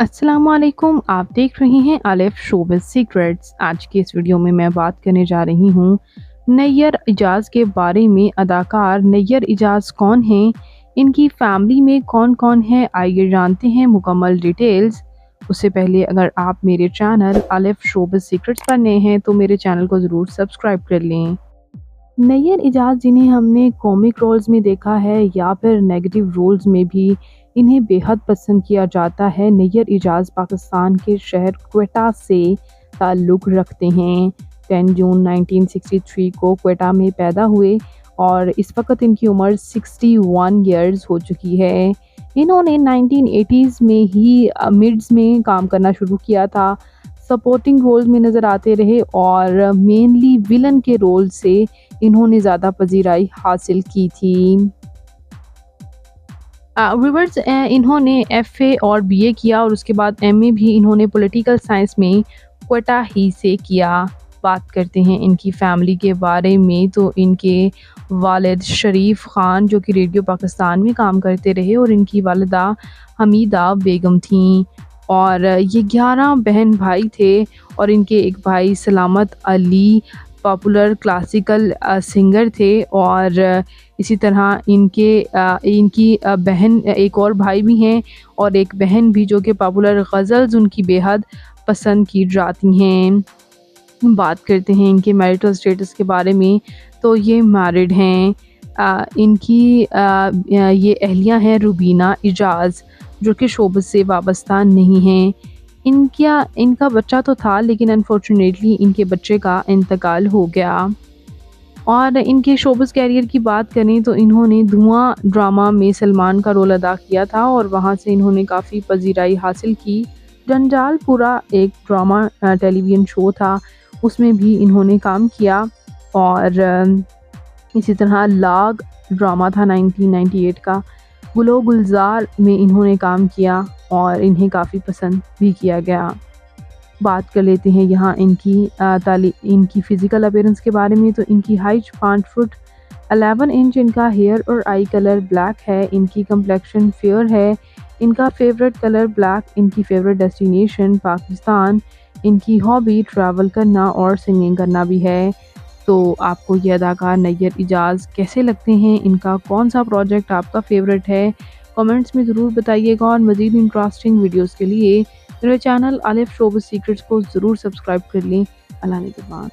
अस्सलाम वालेकुम। आप देख रहे हैं अलिफ शोबिज़ सीक्रेट्स। आज की इस वीडियो में मैं बात करने जा रही हूँ नैयर इजाज़ के बारे में। अदाकार नैयर इजाज़ कौन हैं, इनकी फैमिली में कौन कौन है, आइए जानते हैं मुकम्मल डिटेल्स। उससे पहले अगर आप मेरे चैनल अलिफ शोबिज़ सीक्रेट्स पर नए हैं तो मेरे चैनल को ज़रूर सब्सक्राइब कर लें। नैयर इजाज़ जिन्हें हमने कॉमिक रोल्स में देखा है या फिर नेगेटिव रोल्स में भी इन्हें बेहद पसंद किया जाता है। नैयर इजाज़ पाकिस्तान के शहर क्वेटा से ताल्लुक़ रखते हैं। 10 जून 1963 को क्वेटा में पैदा हुए और इस वक्त इनकी उम्र 61 ईयर्स हो चुकी है। इन्होंने 1980s में ही मिड्स में काम करना शुरू किया था। सपोर्टिंग रोल्स में नज़र आते रहे और मेनली विलन के रोल से इन्होंने ज़्यादा पजीराई हासिल की थी। व्यूअर्स, इन्होंने एफए और बीए किया और उसके बाद एमए भी इन्होंने पॉलिटिकल साइंस में क्वेटा ही से किया। बात करते हैं इनकी फैमिली के बारे में तो इनके वालिद शरीफ ख़ान जो कि रेडियो पाकिस्तान में काम करते रहे और इनकी वालिदा हमीदा बेगम थीं और ये 11 बहन भाई थे और इनके एक भाई सलामत अली पॉपुलर क्लासिकल सिंगर थे और इसी तरह इनकी बहन एक और भाई भी हैं और एक बहन भी जो कि पॉपुलर गज़ल्स उनकी बेहद पसंद की जाती हैं। बात करते हैं इनके मैरिटल स्टेटस के बारे में तो ये मैरिड हैं। ये अहलियाँ हैं रुबीना इजाज़ जो कि शोबज़ से वाबस्ता नहीं हैं। इनका बच्चा तो था लेकिन अनफॉर्चुनेटली इनके बच्चे का इंतकाल हो गया। और इनके शोबिज़ कैरियर की बात करें तो इन्होंने धुआं ड्रामा में सलमान का रोल अदा किया था और वहाँ से इन्होंने काफ़ी पजीराई हासिल की। जंजालपुरा एक ड्रामा टेलीविज़न शो था, उसमें भी इन्होंने काम किया और इसी तरह लाग ड्रामा था 1998 का, गुलो गुलजार में इन्होंने काम किया और इन्हें काफ़ी पसंद भी किया गया। बात कर लेते हैं यहाँ इनकी फ़िज़िकल अपीयरेंस के बारे में तो इनकी हाइट 5 फुट 11 इंच, इनका हेयर और आई कलर ब्लैक है, इनकी कम्प्लेक्शन फेयर है, इनका फेवरेट कलर ब्लैक, इनकी फेवरेट डेस्टिनेशन पाकिस्तान, इनकी हॉबी ट्रैवल करना और सिंगिंग करना भी है। तो आपको ये अदाकार नैयर इजाज़ कैसे लगते हैं, इनका कौन सा प्रोजेक्ट आपका फेवरेट है, कमेंट्स में ज़रूर बताइएगा और मज़ीद इंटरेस्टिंग वीडियोज़ के लिए मेरे चैनल अलिफ शोबिज़ सीक्रेट्स को ज़रूर सब्सक्राइब कर लें। अल्लाह ने के बाद।